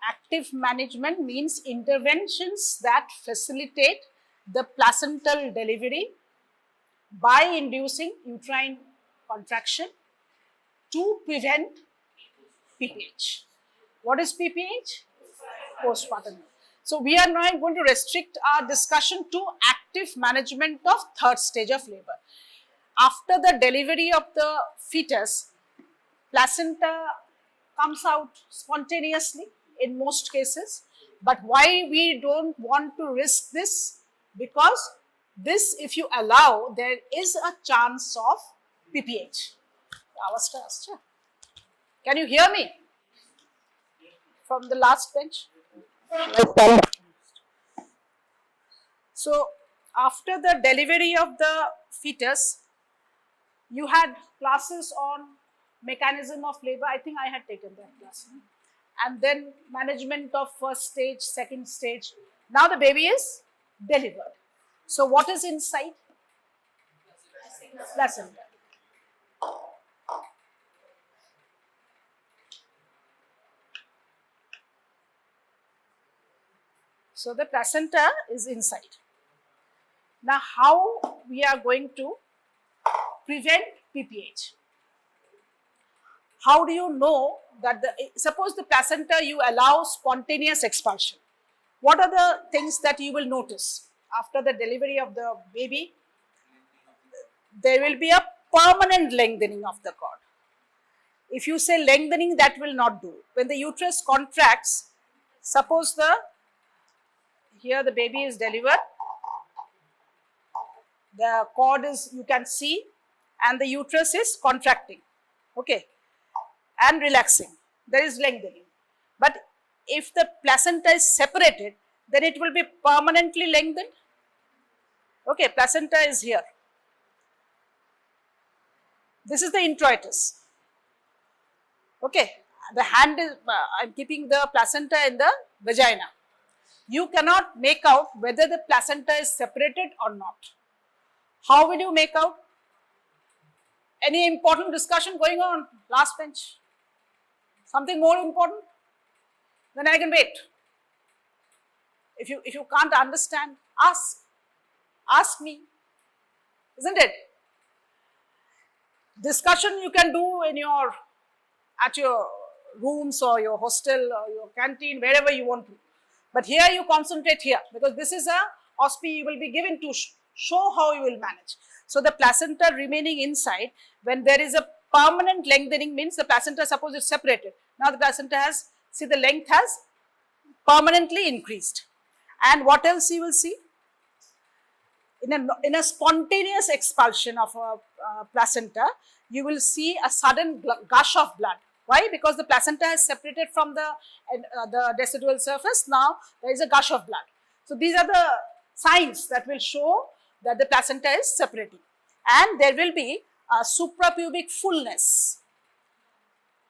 Active management means interventions that facilitate the placental delivery by inducing uterine contraction to prevent PPH. What is PPH? Postpartum. So we are now going to restrict our discussion to active management of third stage of labor. After the delivery of the fetus, placenta comes out spontaneously in most cases. But why we don't want to risk this? Because this, if you allow, there is a chance of PPH. Can you hear me from the last bench? So after the delivery of the fetus, you had classes on mechanism of labor. I think I had taken that class. And then management of first stage, second stage. Now the baby is delivered. So what is inside? Placenta. So the placenta is inside. Now how we are going to prevent PPH? How do you know that suppose the placenta you allow spontaneous expulsion? What are the things that you will notice after the delivery of the baby? There will be a permanent lengthening of the cord. If you say lengthening, that will not do. When the uterus contracts, suppose here the baby is delivered, the cord is, you can see, and the uterus is contracting, okay, and relaxing. There is lengthening. But if the placenta is separated, then it will be permanently lengthened. Okay, placenta is here. This is the introitus. Okay, the hand is, I'm keeping the placenta in the vagina. You cannot make out whether the placenta is separated or not. How will you make out? Any important discussion going on? Last bench? Something more important? Then I can wait. If you can't understand, ask me, isn't it? Discussion you can do at your rooms or your hostel or your canteen, wherever you want to. But here you concentrate here, because this is a OSPE you will be given to show how you will manage. So the placenta remaining inside, when there is a permanent lengthening, means the placenta, suppose it's separated. Now the placenta has, see, the length has permanently increased. And what else you will see? In a spontaneous expulsion of a placenta, you will see a sudden gush of blood. Why? Because the placenta is separated from the decidual surface. Now there is a gush of blood. So these are the signs that will show that the placenta is separating. And there will be a suprapubic fullness.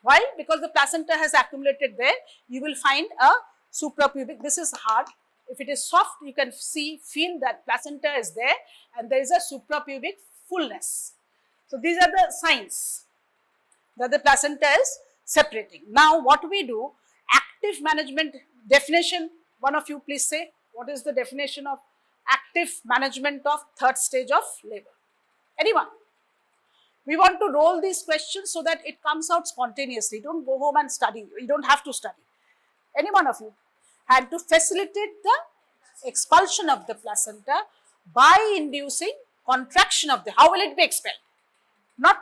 Why? Because the placenta has accumulated there. You will find a suprapubic. This is hard. If it is soft, you can feel that placenta is there, and there is a suprapubic fullness. So these are the signs that the placenta is separating. Now what we do, active management definition, one of you please say, what is the definition of active management of third stage of labor? Anyone? We want to roll these questions so that it comes out spontaneously. Don't go home and study. You don't have to study. Any one of you? And to facilitate the expulsion of the placenta by inducing contraction of the, how will it be expelled? Not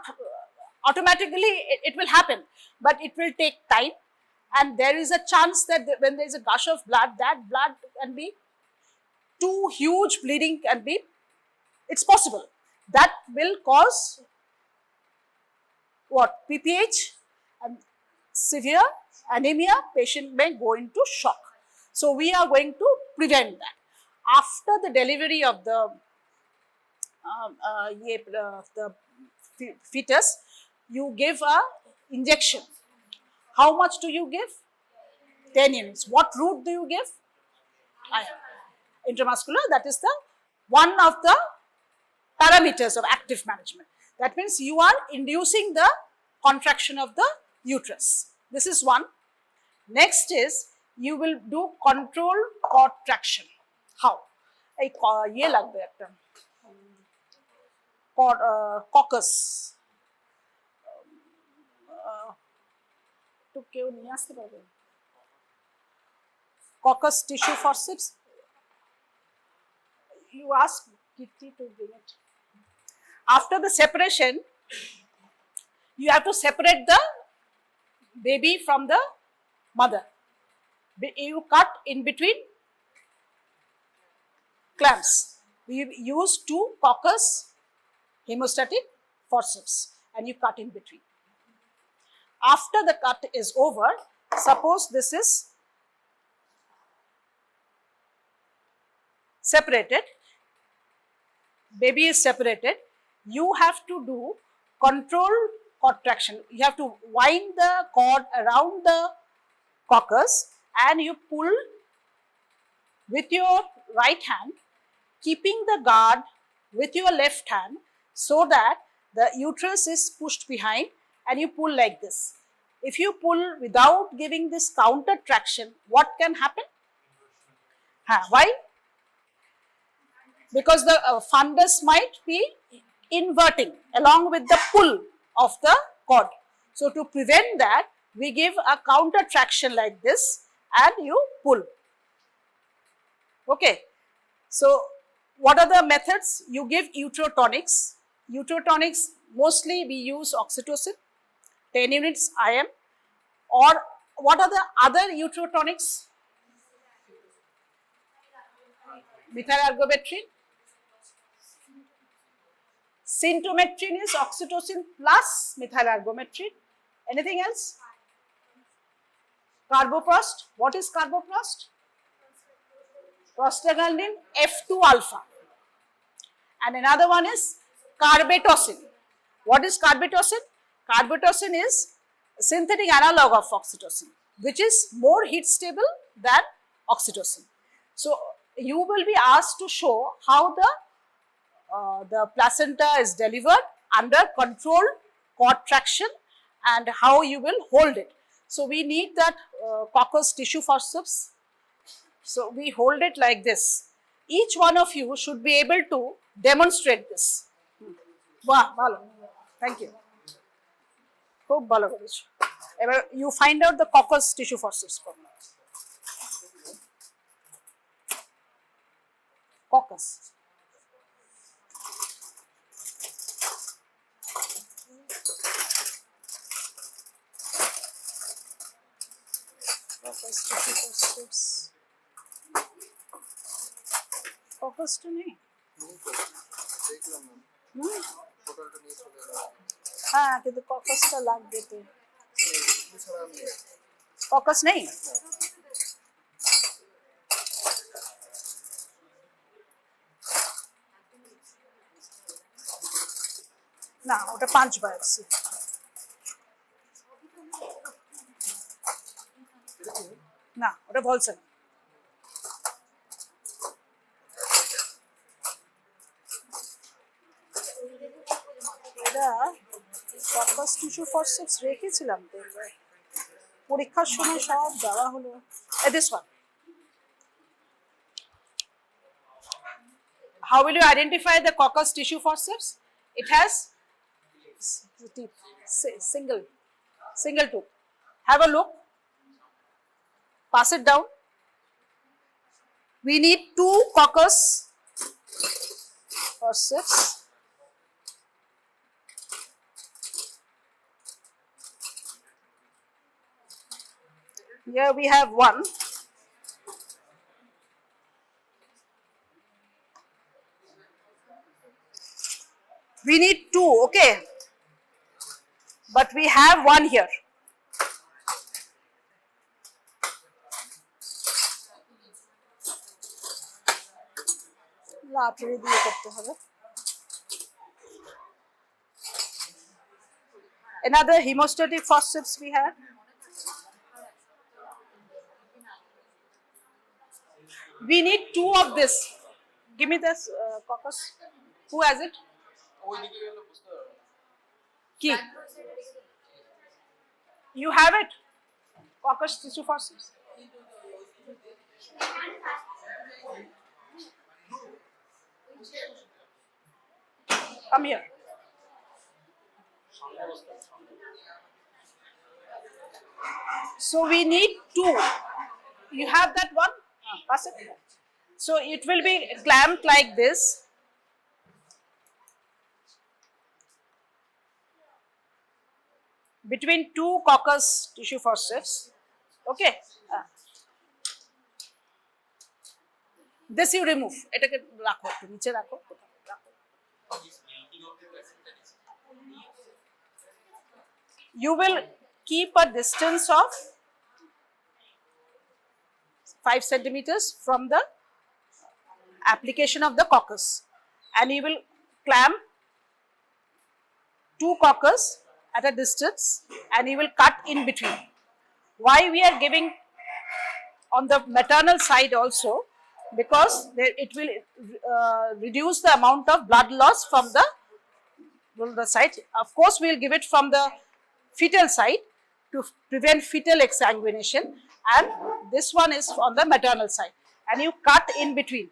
automatically, it will happen, but it will take time, and there is a chance that when there is a gush of blood, that blood can be too huge, bleeding can be, it's possible. That will cause what? PPH and severe anemia, patient may go into shock. So we are going to prevent that. After the delivery of the fetus, you give a injection. How much do you give? 10 units. What route do you give? Intramuscular. That is the one of the parameters of active management. That means you are inducing the contraction of the uterus. This is one. Next is, you will do controlled contraction. How? এই ইয়ে লাগবে একটা caucus, তো কেউ নিয়ে আসতে পারবে? Coccus tissue forceps. You ask Kirti to bring it. After the separation, you have to separate the baby from the mother. You cut in between clamps. We use 2 Coccus hemostatic forceps and you cut in between. After the cut is over, suppose this is separated, baby is separated, you have to do controlled contraction. You have to wind the cord around the coccus and you pull with your right hand, keeping the guard with your left hand so that the uterus is pushed behind and you pull like this. If you pull without giving this counter traction, what can happen? Why? Because the fundus might be inverting along with the pull of the cord. So to prevent that, we give a counter traction like this and you pull. Okay. So what are the methods? You give uterotonics. Uterotonics, mostly we use oxytocin, 10 units IM, or what are the other uterotonics? Methyl ergometrin. Symptometrin is oxytocin plus methyl ergometrin. Anything else? Carboprost. What is carboprost? Prostaglandin F2 alpha. And another one is carbetocin. What is carbetocin? Carbetocin is a synthetic analog of oxytocin, which is more heat stable than oxytocin. So you will be asked to show how the placenta is delivered under controlled contraction and how you will hold it. So we need that Coccus tissue forceps. So we hold it like this. Each one of you should be able to demonstrate this. Wow, bhalo. Thank you. Khub bhalo korecho. Ebar you find out the Coccus tissue forceps for me. Coccus. Coccus tissue forceps. Coccus to nahi. हाँ किंतु caucus का लाग देते caucus नहीं না ওটা 5 biopsy না ওটা বলছেন Coccus tissue forceps রেখেছিলাম তো পরীক্ষার সময় সব দেওয়া হলো this one. How will you identify the Coccus tissue forceps? It has single tooth. Have a look. Pass it down. We need 2 Coccus forceps. Here we have 1. We need 2, okay? But we have 1 here. লাঠি দিয়ে করতে হবে Another hemostatic forceps we have. We need 2 of this. Give me this Coccus. Who has it? Key. You have it? Coccus tissue forceps. Come here. So we need two. You have that one? Pass it. So it will be clamped like this. Between two coccus tissue forceps. Okay. This you remove. এটাকে রাখো একটু নিচে রাখো You will keep a distance of 5 centimeters from the application of the coccus, and you will clamp two coccus at a distance, and you will cut in between. Why we are giving on the maternal side also? Because it will reduce the amount of blood loss from the side. Of course, we will give it from the fetal side to prevent fetal exsanguination, and this one is on the maternal side, and you cut in between.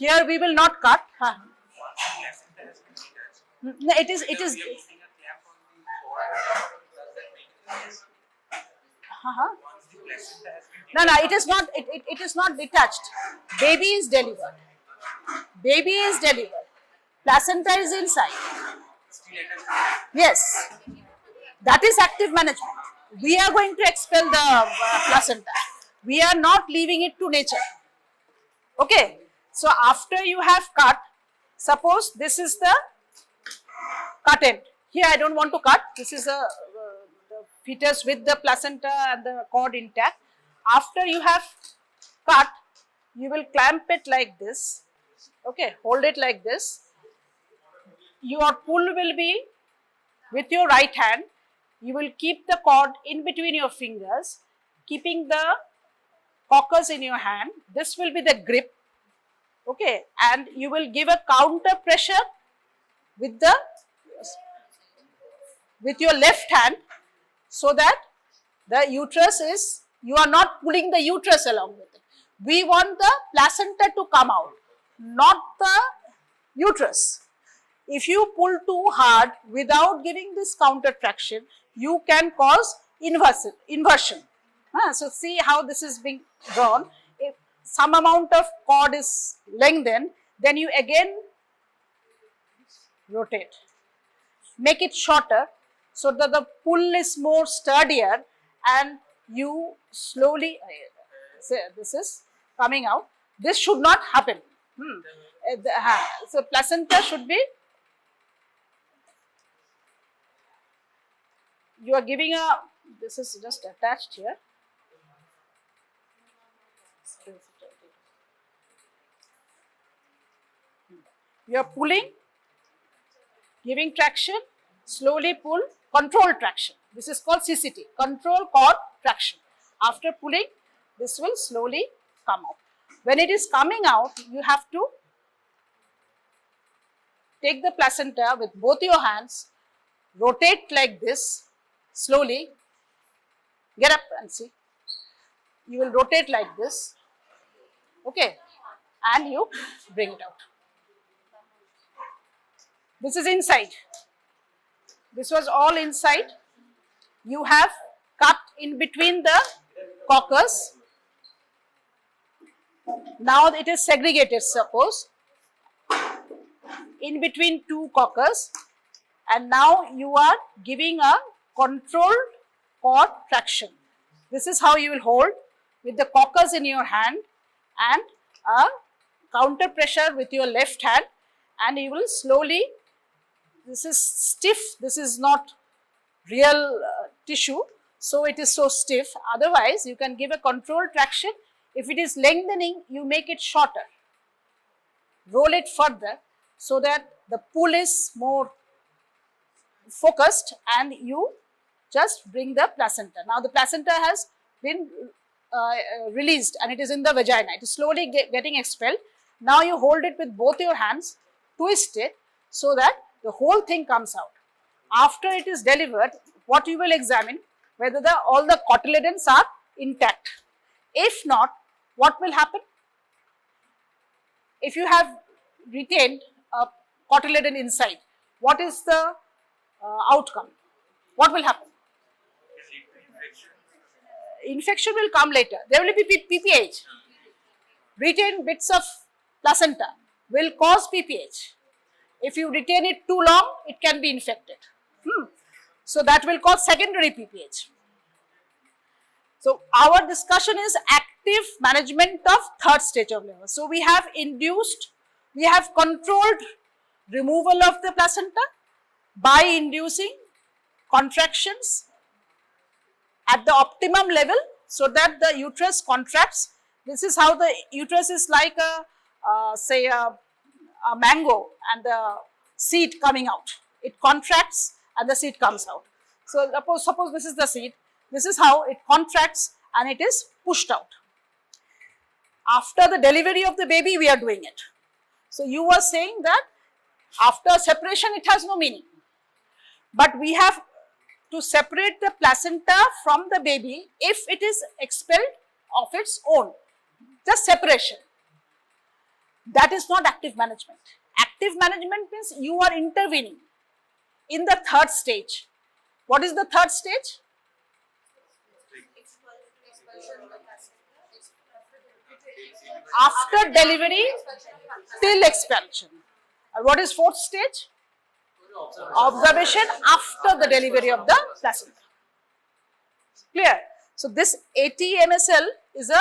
Here we will not cut. No, it is. No, it is not. It is not detached. Baby is delivered. Baby is delivered. Placenta is inside. Yes, that is active management. We are going to expel the placenta. We are not leaving it to nature. Okay. So after you have cut, suppose this is the cut end. Here I don't want to cut. This is the fetus with the placenta and the cord intact. After you have cut, you will clamp it like this. Okay, hold it like this. Your pull will be with your right hand. You will keep the cord in between your fingers, keeping the coccus in your hand. This will be the grip. Okay, and you will give a counter pressure with your left hand, so that the uterus is, you are not pulling the uterus along with it. We want the placenta to come out, not the uterus. If you pull too hard without giving this counter traction, you can cause inversion. So see how this is being drawn. If some amount of cord is lengthened, then you again rotate. Make it shorter so that the pull is more sturdier, and you slowly, this is coming out. This should not happen. So placenta should be, you are giving a, this is just attached here. You are pulling, giving traction, slowly pull, control traction. This is called CCT, control cord traction. After pulling, this will slowly come out. When it is coming out, you have to take the placenta with both your hands, rotate like this, slowly, get up and see. You will rotate like this, okay, and you bring it out. This is inside. This was all inside. You have cut in between the coccus. Now it is segregated, suppose, in between two coccus, and now you are giving a controlled cord traction. This is how you will hold, with the coccus in your hand and a counter pressure with your left hand, and you will slowly, this is stiff, this is not real tissue, so it is so stiff. Otherwise, you can give a controlled traction. If it is lengthening, you make it shorter. Roll it further so that the pull is more focused, and you just bring the placenta. Now the placenta has been released and it is in the vagina. It is slowly getting expelled. Now you hold it with both your hands, twist it so that the whole thing comes out. After it is delivered, what you will examine, whether all the cotyledons are intact. If not, what will happen? If you have retained a cotyledon inside, what is the outcome? What will happen? Infection will come later. There will be PPH. Retained bits of placenta will cause PPH. If you retain it too long, it can be infected. So that will cause secondary PPH. So our discussion is active management of third stage of labor. So we have induced, we have controlled removal of the placenta by inducing contractions at the optimum level so that the uterus contracts. This is how the uterus is like a, say a mango and the seed coming out. It contracts and the seed comes out. So suppose this is the seed. This is how it contracts and it is pushed out. After the delivery of the baby, we are doing it. So you were saying that after separation, it has no meaning. But we have to separate the placenta from the baby if it is expelled of its own. Just separation. That is not active management. Active management means you are intervening in the third stage. What is the third stage? After delivery till expulsion. And what is fourth stage? Observation after the delivery of the placenta. Clear? So this ATMSL is a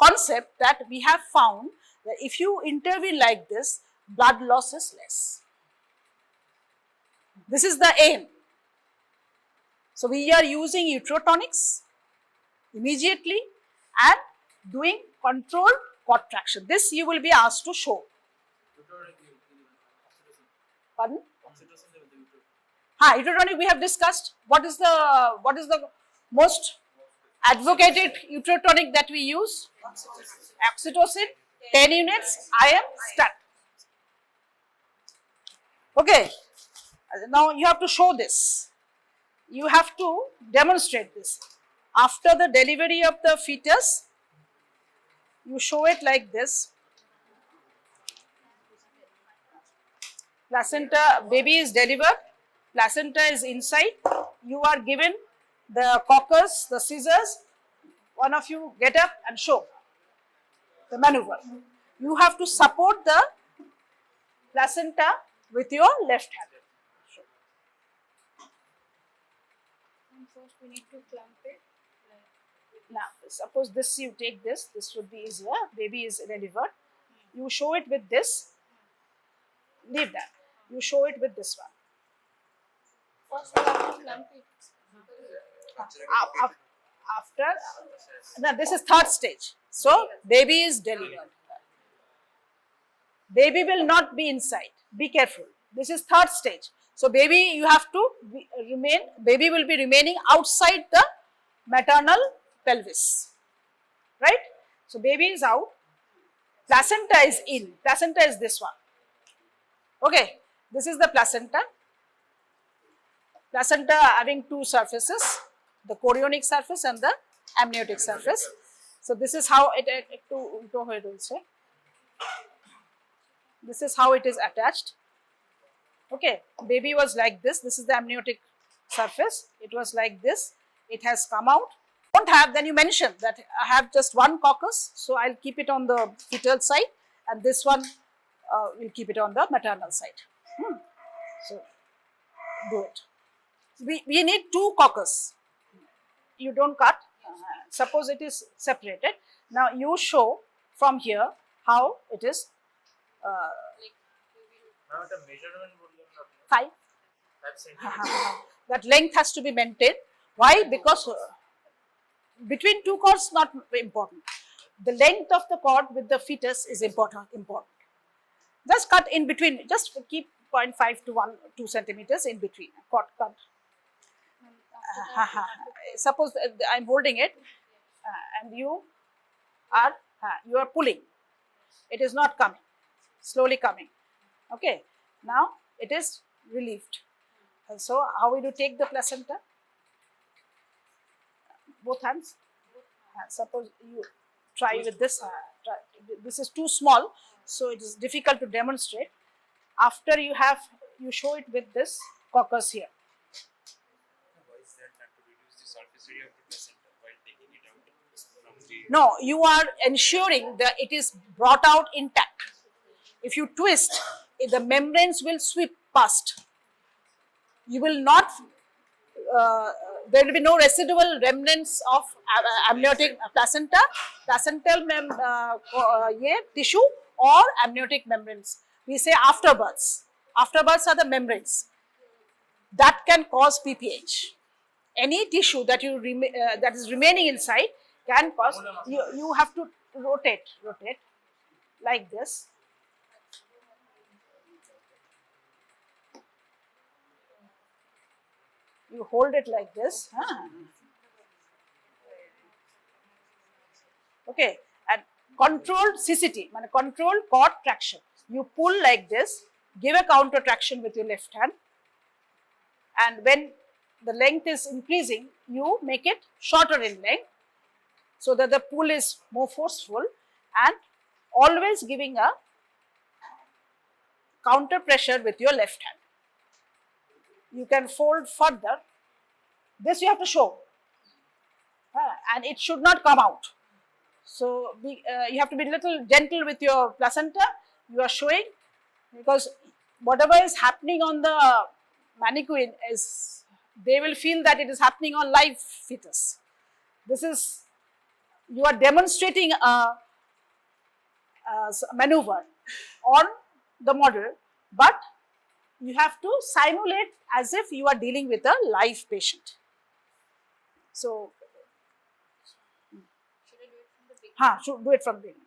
concept that we have found that if you intervene like this, blood loss is less. This is the aim. So we are using uterotonics immediately and doing controlled contraction. This you will be asked to show. Pardon? Uterotonic we have discussed. What is the most advocated uterotonic that we use? Oxytocin, 10 units, IM, stat. Okay, now you have to show this. You have to demonstrate this. After the delivery of the fetus, you show it like this. Placenta, baby is delivered, placenta is inside. You are given the coccus, the scissors. One of you get up and show the maneuver. You have to support the placenta with your left hand. First we need to clamp it. Now, suppose this you take this would be easier. Baby is delivered. You show it with this. Leave that. You show it with this one. First we have to clamp it. After, now this is third stage. So, baby is delivered. Baby will not be inside. Be careful. This is third stage. So, baby you have to baby will be remaining outside the maternal pelvis. Right? So, baby is out. Placenta is in. Placenta is this one. Okay. This is the placenta. Placenta having two surfaces, the chorionic surface and the amniotic surface. So, this is how this is how it is attached. Okay, baby was like this. This is the amniotic surface. It was like this. It has come out. Don't have, then you mentioned that I have just one coccus, so I'll keep it on the fetal side, and this one we'll keep it on the maternal side. So, do it. We need two coccus. You don't cut. Suppose it is separated. Now you show from here how it is. The measurement would be 5. 5 centimeters. That length has to be maintained. Why? Because between two cords not important. The length of the cord with the fetus is important. Just cut in between. Just keep 0.5 to 2 centimeters in between. Cut. Suppose I'm holding it and you are pulling. It is not coming. Slowly coming. Okay. Now it is relieved. And so how will you take the placenta? Both hands. Suppose you try with this. This is too small, so it is difficult to demonstrate. After you show it with this coccus here. Why is that not to reduce the surface area of the placenta while taking it out from the No, you are ensuring that it is brought out intact. If you twist, the membranes will sweep past. You will not, there will be no residual remnants of amniotic placenta, placental tissue or amniotic membranes. We say afterbirths. Afterbirths are the membranes. That can cause PPH. Any tissue that that is remaining inside can cause, you have to rotate like this. You hold it like this. Okay, and controlled CCT, controlled cord traction. You pull like this, give a counter traction with your left hand, and when the length is increasing, you make it shorter in length so that the pull is more forceful, and always giving a counter pressure with your left hand. You can fold further. This you have to show, and it should not come out. So you have to be a little gentle with your placenta. You are showing, because whatever is happening on the mannequin is, they will feel that it is happening on live fetus. This is, you are demonstrating a maneuver on the model, but you have to simulate as if you are dealing with a live patient. So, Should I do it from the beginning? should do it from the beginning.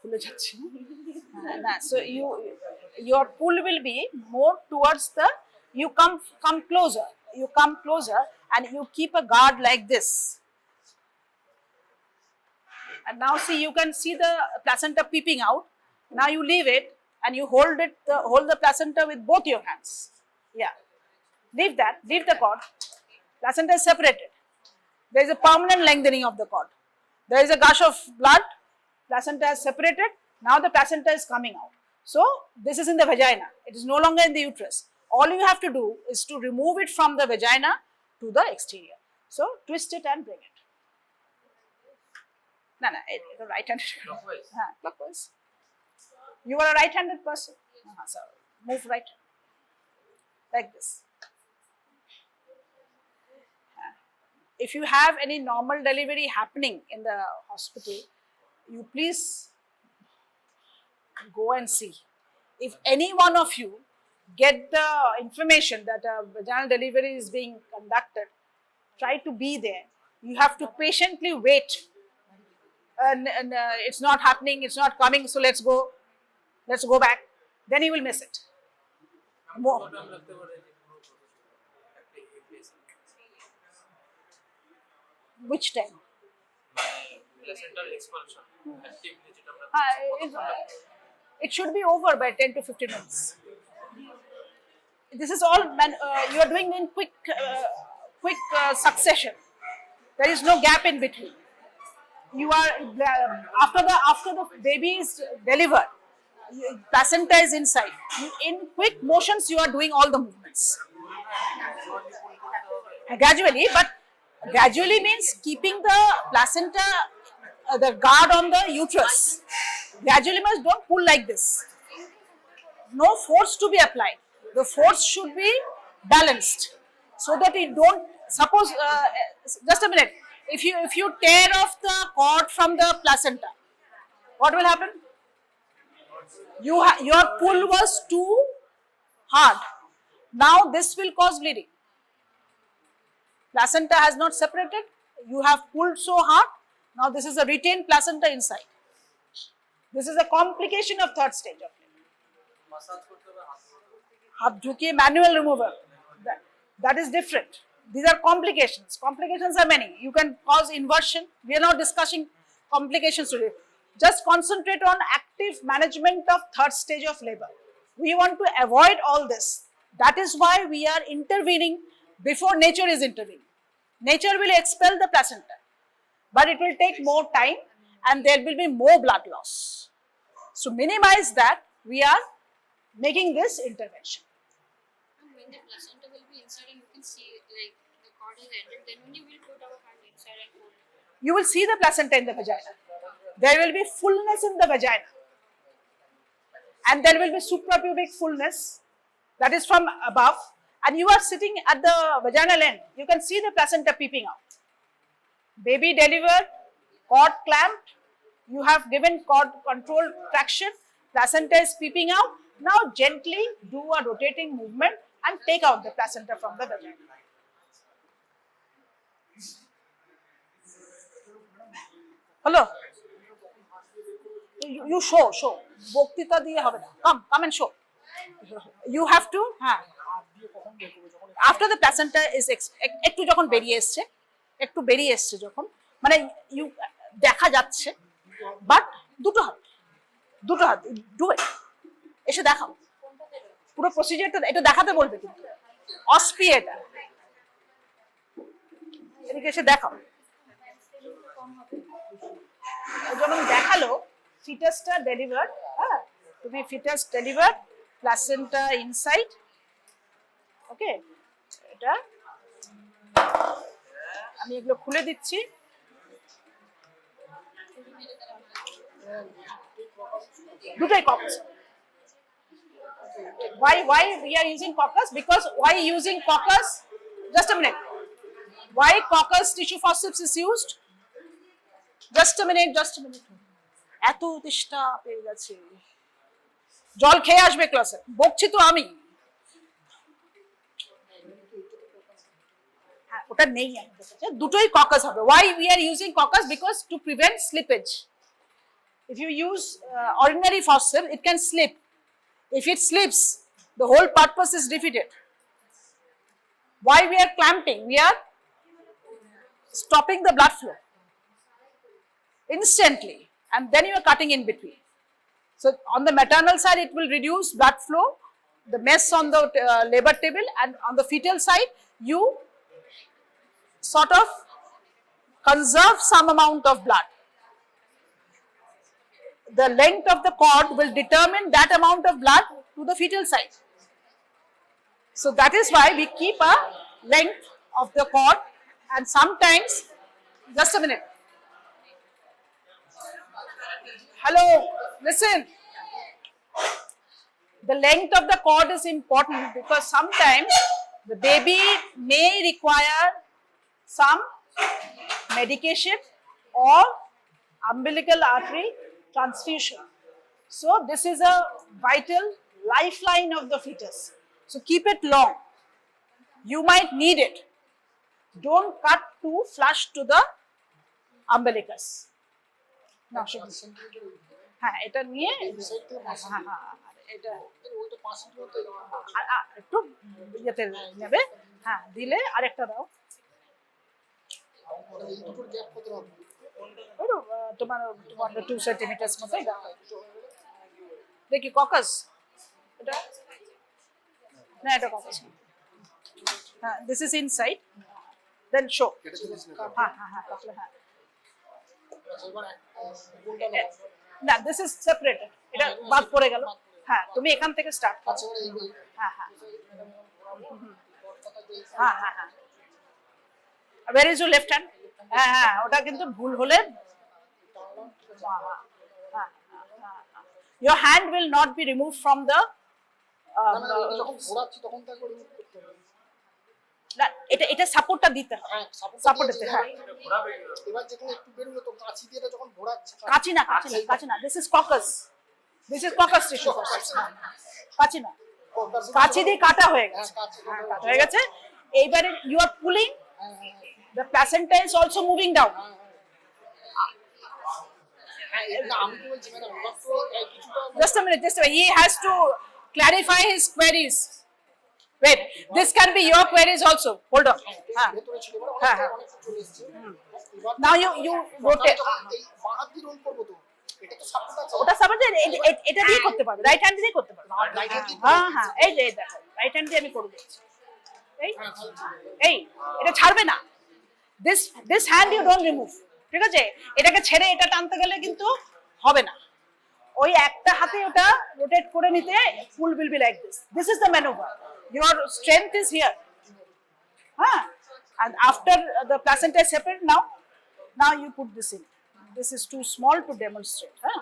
খুলে যাচ্ছে না, so your pull will be more towards the, you come closer and you keep a guard like this, and now see, you can see the placenta peeping out. Now you leave it and you hold the placenta with both your hands. Yeah, leave the cord. Placenta is separated. There is a permanent lengthening of the cord. There is a gush of blood. Placenta is separated. Now the placenta is coming out. So this is in the vagina. It is no longer in the uterus. All you have to do is to remove it from the vagina to the exterior. So twist it and bring it. No, the right-handed. clockwise? Clockwise. You are a right-handed person. So move right. Like this. If you have any normal delivery happening in the hospital, you please go and see. If any one of you get the information that a vaginal delivery is being conducted, try to be there. You have to patiently wait, and it's not happening, it's not coming, so let's go back. Then you will miss it. More. Which time? placental expulsion actively যেটা আমরা It should be over by 10 to 15 minutes. This is all you are doing in quick succession. There is no gap in between. You are after the baby is delivered, placenta is inside. In quick motions, you are doing all the movements. Gradually, but gradually means keeping the placenta, the guard on the uterus. Gradually means don't pull like this. No force to be applied. The force should be balanced so that it don't, suppose, just a minute, if you tear off the cord from the placenta, what will happen? Your pull was too hard. Now this will cause bleeding. Placenta has not separated. You have pulled so hard. Now this is a retained placenta inside. This is a complication of third stage of labor. हाथ ढुकिए manual removal. That is different. These are complications. Complications are many. You can cause inversion. We are not discussing complications today. Just concentrate on active management of third stage of labor. We want to avoid all this. That is why we are intervening before nature is intervening. Nature will expel the placenta, but it will take more time and there will be more blood loss. So minimize that, we are making this intervention. And when the placenta will be inside and you can see like the cord is ended, then only we'll put our hand inside and hold it. You will see the placenta in the vagina. There will be fullness in the vagina. And there will be suprapubic fullness, that is from above. And you are sitting at the vaginal end. You can see the placenta peeping out. Baby delivered, cord clamped. You have given cord controlled traction. Placenta is peeping out. Now gently do a rotating movement and take out the placenta from the vagina. Hello? You show. বক্তৃতা দিয়ে হবে না. Come and show. You have to, after the placenta is একটু যখন বেরিয়ে এসছে যখন মানে you দেখা যাচ্ছে, বাট দুটো হাত do it. এসে দেখাও পুরো প্রসিজারটা, এটা দেখাতে বলবে কিন্তু অস্পি এটা, এদিকে এসে দেখাও। যখন দেখালো ফিটাসটা ডেলিভার, হ্যাঁ তুমি ফিটাস ডেলিভার, প্লাসেন্টা ইনসাইড, ওকে। এটা আমি এগুলো খুলে দিচ্ছি। দুটোই caucus. Why we are using coccus? Because why using coccus? Just a minute. Why coccus tissue forceps is used? Just a minute. এত তেষ্টা পেয়ে গেছে, জল খেয়ে আসবে ক্লাসে, বকছি তো আমি। হ্যাঁ ওটা নেই আমাদের কাছে, দুটোই ককাস হবে। Why we are using coccus? Because to prevent slippage. If you use ordinary forceps, it can slip. If it slips, the whole purpose is defeated. Why we are clamping? We are stopping the blood flow instantly, and then you are cutting in between. So on the maternal side, it will reduce blood flow, the mess on the labor table, and on the fetal side, you sort of conserve some amount of blood. The length of the cord will determine that amount of blood to the fetal side. So that is why we keep a length of the cord, and sometimes, just a minute. Hello, listen. The length of the cord is important because sometimes the baby may require some medication or umbilical artery transfusion. So this is a vital lifeline of the fetus. So keep it long. You might need it. Don't cut too flush to the umbilicus. Now, হ্যাঁ এটা নিয়ে এটা একটু ইয়েতে নেবে, হ্যাঁ দিলে আরেকটা দাও। তোমার 2 সেন্টিমিটার মতো দাও। দেখি ককাস, এটা না, এটা ককাস না। হ্যাঁ this is inside, then show. হ্যাঁ না, দিস ইজ সেপারেটেড, এটা বাদ পড়ে গেল। হ্যাঁ তুমি এখান থেকে স্টার্ট করো। হ্যাঁ where is your left hand? হ্যাঁ ওটা কিন্তু ভুল হলে your hand will not be removed from the না, এটা সাপোর্টটা দিতে হবে, সাপোর্ট দিতে। হ্যাঁ এবার যখন একটু বেরোলো তো কাঁচি দিয়ে যখন ঘোরাচ্ছে, কাঁচি না, দিস ইজ ককাস টিস্যু ফর্সেপস। কাঁচি না, কাঁচি দিয়ে কাটা হয়ে গেছে, কাটা হয়ে গেছে। এইবারে you are pulling, the placenta is also moving down. Just a minute, he has to clarify his queries. Wait, this can be your queries also. Hold on. ভেতরে ছিল এবার হ্যাঁ, অনেকটা হ্যাঁ। অনেক চলে এসেছে এবার Now you rotate. যখন এই বাঁ হাত দিয়ে রোল করবো তো এটা তো সাপোর্ট আছে ওটা সাপোজ এটা দিয়ে করতে পারবে, রাইট হ্যান্ড দিয়ে করতে পারবে। রাইট হ্যান্ড দিয়ে হ্যাঁ হ্যাঁ, এই যে দেখো রাইট হ্যান্ড দিয়ে আমি করে দিচ্ছি। এই এটা ছাড়বে না, this hand you don't remove, ঠিক আছে? এটাকে ছেড়ে এটা টানতে গেলে কিন্তু হবে না। ওই একটা হাতে ওটা রোটেট করে নিতে, full will be like this is the manoeuvre, your strength is here. হ্যাঁ, and after the placenta is separate, now you put this in. This is too small to demonstrate. Huh?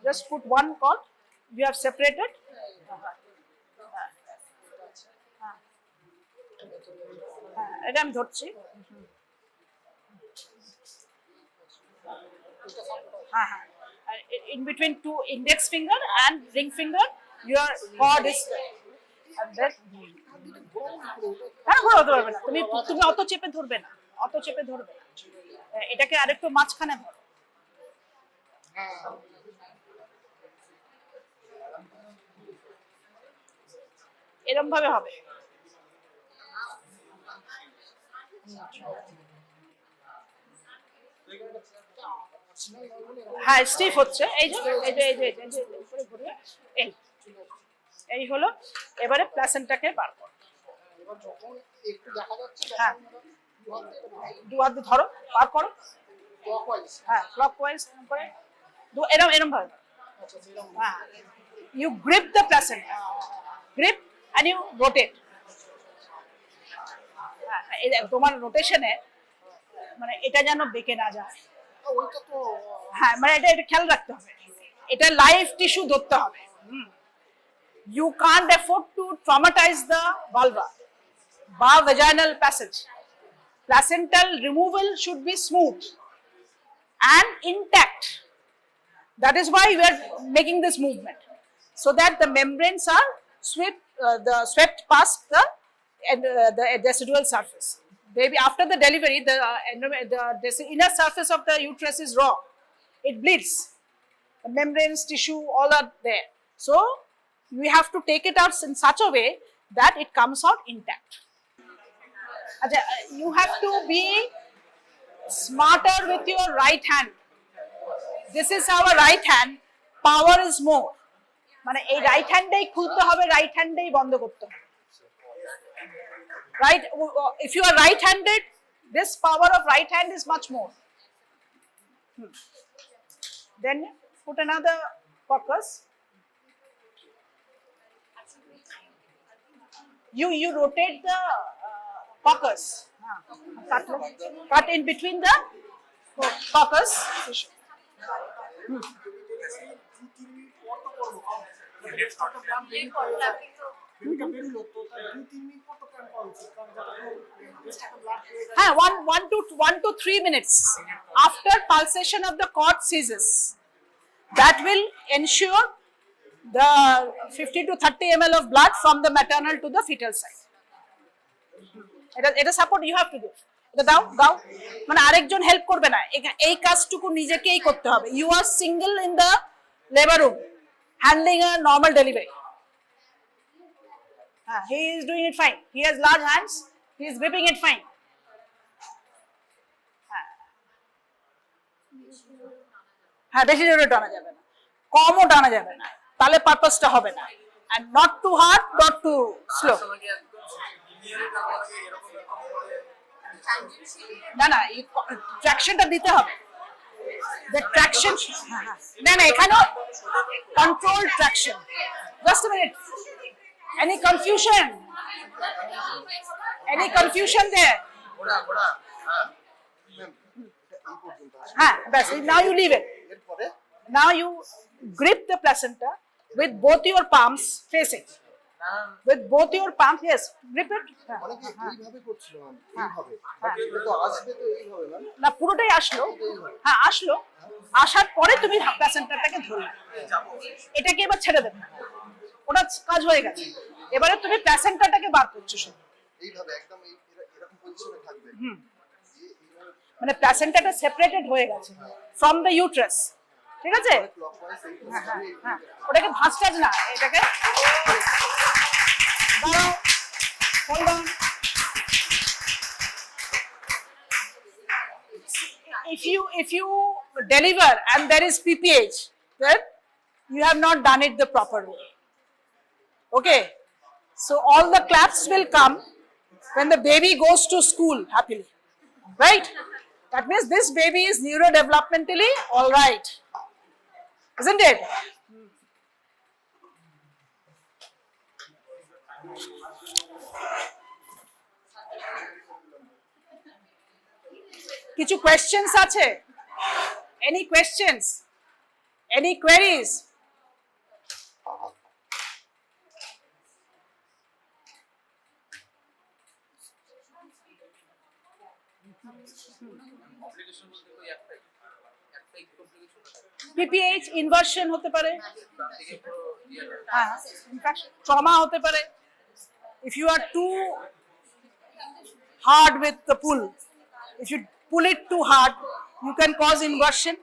Just put one cord. You have separated. এটা আমি ধরছি। হ্যাঁ হ্যাঁ, in between two index finger and ring finger, your cord is. And then ঘোরাতে পারবে না, তুমি অত চেপে ধরবে না, অত চেপে ধরবে না। এটাকে আরেকটু মাঝখানে ধরো। এরকম ভাবে হবে। হ্যাঁ, স্টিফ হচ্ছে। এই যে উপরে ঘুরিয়ে এই হলো। এবারে প্লাসেন্টাকে বার করো। এবার যখন একটু দেখা যাচ্ছে হ্যাঁ, দু হাত দিয়ে ধরো, বার করো। ক্লকওয়াইজ হ্যাঁ, ক্লকওয়াইজ করে এরকম ভাবে। আচ্ছা এরকম হ্যাঁ, you grip the placenta, grip and you rotate. এই দেখো তোমার রোটেশনে মানে এটা যেন বেঁকে না যায়। ওইটা তো হ্যাঁ, মানে এটা খেয়াল রাখতে হবে, এটা লাইভ টিস্যু ধরতে হবে। You can't afford to traumatize the vulva vaginal passage. Placental removal should be smooth and intact. That is why we are making this movement, so that the membranes are swept past the decidual surface. Maybe after the delivery, the inner surface of the uterus is raw. It bleeds. The membranes, tissue, all are there. So we have to take it out in such a way that it comes out intact. You have to be smarter with your right hand. This is our right hand. Power is more. মানে এই right হ্যান্ডেই খুলতে হবে, right হ্যান্ডেই বন্ধ করতে হবে। Right? If you are right-handed, this power of right hand is much more. Then put another focus. You rotate the focus. Cut in between the focus. হ্যাঁ, 1 to 3 minutes after pulsation of the cord ceases. That will ensure the 50 to 30 ml of blood from the maternal to the fetal side. এটা support you have to do. এটা দাও মানে আরেকজন help করবে না, এই কাজটুকু নিজেকেই করতে হবে। You are single in the labour room handling a normal delivery. He is doing it fine. He has large hands. He is gripping it fine. হ্যাঁ, বেশি জোরে টানা যাবে না, কমও টানা যাবে না, তাহলে পারপাসটা হবে না। And not too hard, not too slow. না, ট্র্যাকশনটা দিতে হবে। The traction, না এখানেও control traction. Just a minute. Any confusion? Any confusion there? That's it. Now you leave it. Now you grip the placenta with both your palms facing. With both your palms, yes, grip it. অনেকে এইভাবে করছিল এইভাবে এটা তো আসবে তো এইভাবে না না, পুরোটাই আসলো। হ্যাঁ, আসলো। আসার পরে তুমি প্লাসেন্টাটাকে ধরলে, এটাকে এবার ছেড়ে দেবে, ওটা কাজ হয়ে গেছে। এবারে তুমি প্লাসেন্টাটাকে বার করছো শুধু এইভাবে একদম এরকম পজিশনে থাকবে মানে প্লাসেন্টাটা সেপারেটেড হয়ে গেছে ফ্রম দ্য ইউট্রাস, ঠিক আছে? ক্লকওয়াইজ এই হ্যাঁ, ওটাকে ভাঁজটাজ না, এটাকে দাঁড়াও, hold on. If you deliver and there is PPH, then you have not done it the proper way. Okay, so all the claps will come when the baby goes to school happily, right? That means this baby is neurodevelopmentally all right, isn't it? কিছু questions আছে? Any questions? Any queries? PPH inversion হতে পারে, হ্যাঁ, in fact trauma হতে পারে। If you are too hard with the pull, if you pull it too hard, you can cause inversion.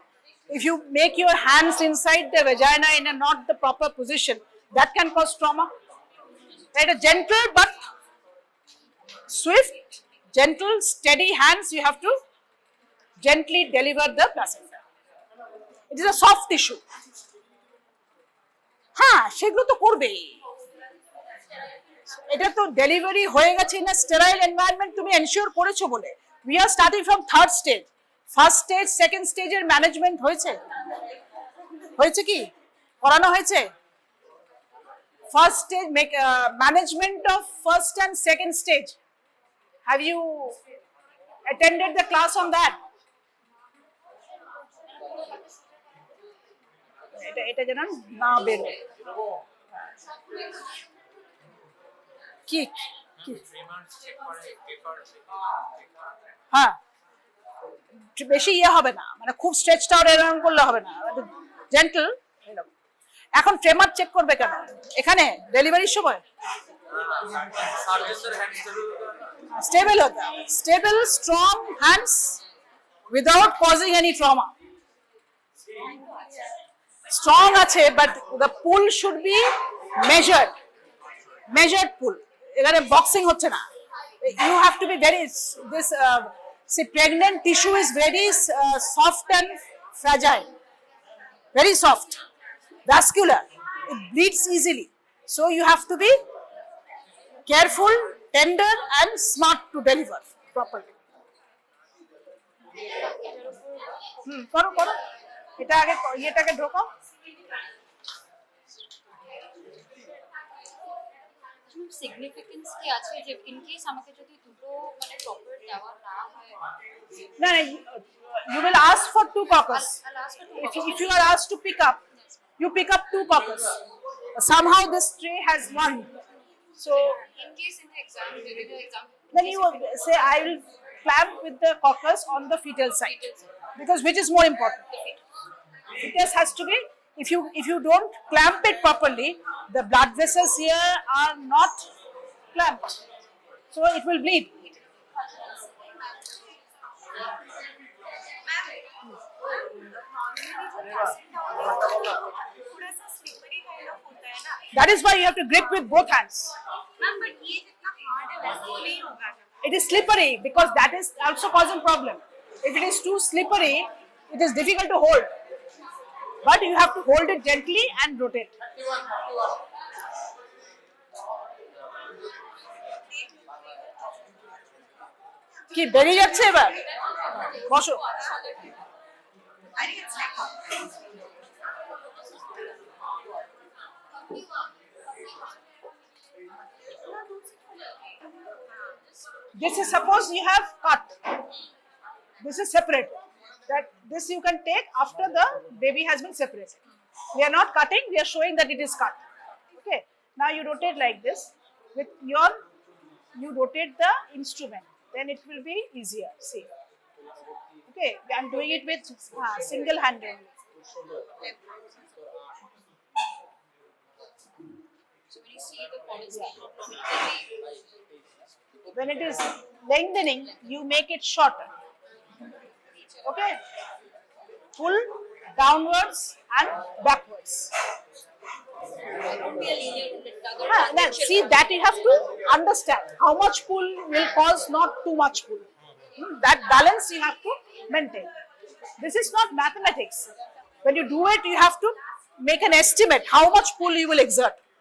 If you make your hands inside the vagina in a not the proper position, that can cause trauma. Right? A gentle but swift, gentle, steady hands, you have to gently deliver the placenta. It is a soft tissue. হ্যাঁ, সেগুলো তো করবেই। এটা তো delivery হয়ে গেছে in a sterile environment, তুমি ensure করেছো বলে। We are starting from third stage. First stage, second স্টেজের ম্যানেজমেন্ট হয়েছে? হয়েছে কি? করানো হয়েছে? First stage management of first and second stage, have you attended the class on that? এটা যেন না বেরো। কি হ্যাঁ, বেশি ইয়ে হবে না, মানে খুব স্ট্রেচড আউট এরকম করলে হবে না, জেন্টল এরকম। এখন ট্রেমার চেক করবে কেন এখানে ডেলিভারির সময়? স্টেবল হতে হবে, stable strong hands without causing any trauma. Strong আছে, but the pull should be measured pull. এখানে বক্সিং হচ্ছে না। You have to be very, this see, pregnant tissue is very soft and fragile, very soft, vascular, it bleeds easily, so you have to be careful, tender and smart to deliver properly. করো করো, এটা আগে ইয়েটাকে ঢোকাও। Significance কি আছে যে in case আমাকে যদি দুটো মানে প্রপার দেওয়া না হয়? No, you will ask for 2 coccus. I'll ask for two If you are asked to pick up, you pick up 2 coccus. Somehow this tray has 1, so in case in the exam, during the exam, then you say I will clamp with the coccus on the fetal side, because which is more important? Fetus has to be, if you don't clamp it properly, the blood vessels here are not clamped, so it will bleed. That is why you have to grip with both hands. It is slippery because that is also causing problem. If it is too slippery, it is difficult to hold. But you have to hold it gently and rotate. কি বেরিয়ে যাচ্ছে এবার? বসো। This is, suppose you have cut. This is separate. That this you can take after the baby has been separated. We are not cutting, we are showing that it is cut. Okay. Now you rotate like this. With you rotate the instrument. Then it will be easier. See. Okay. I am doing it with single handed. so when you see the policy, When it is lengthening, you make it shorter. Okay, pull downwards and backwards. It won't be a linear route. Then see that you have to understand how much pull will cause not too much pull. That balance you have to maintain. This is not mathematics. When you do it, you have to make an estimate how much pull you will exert.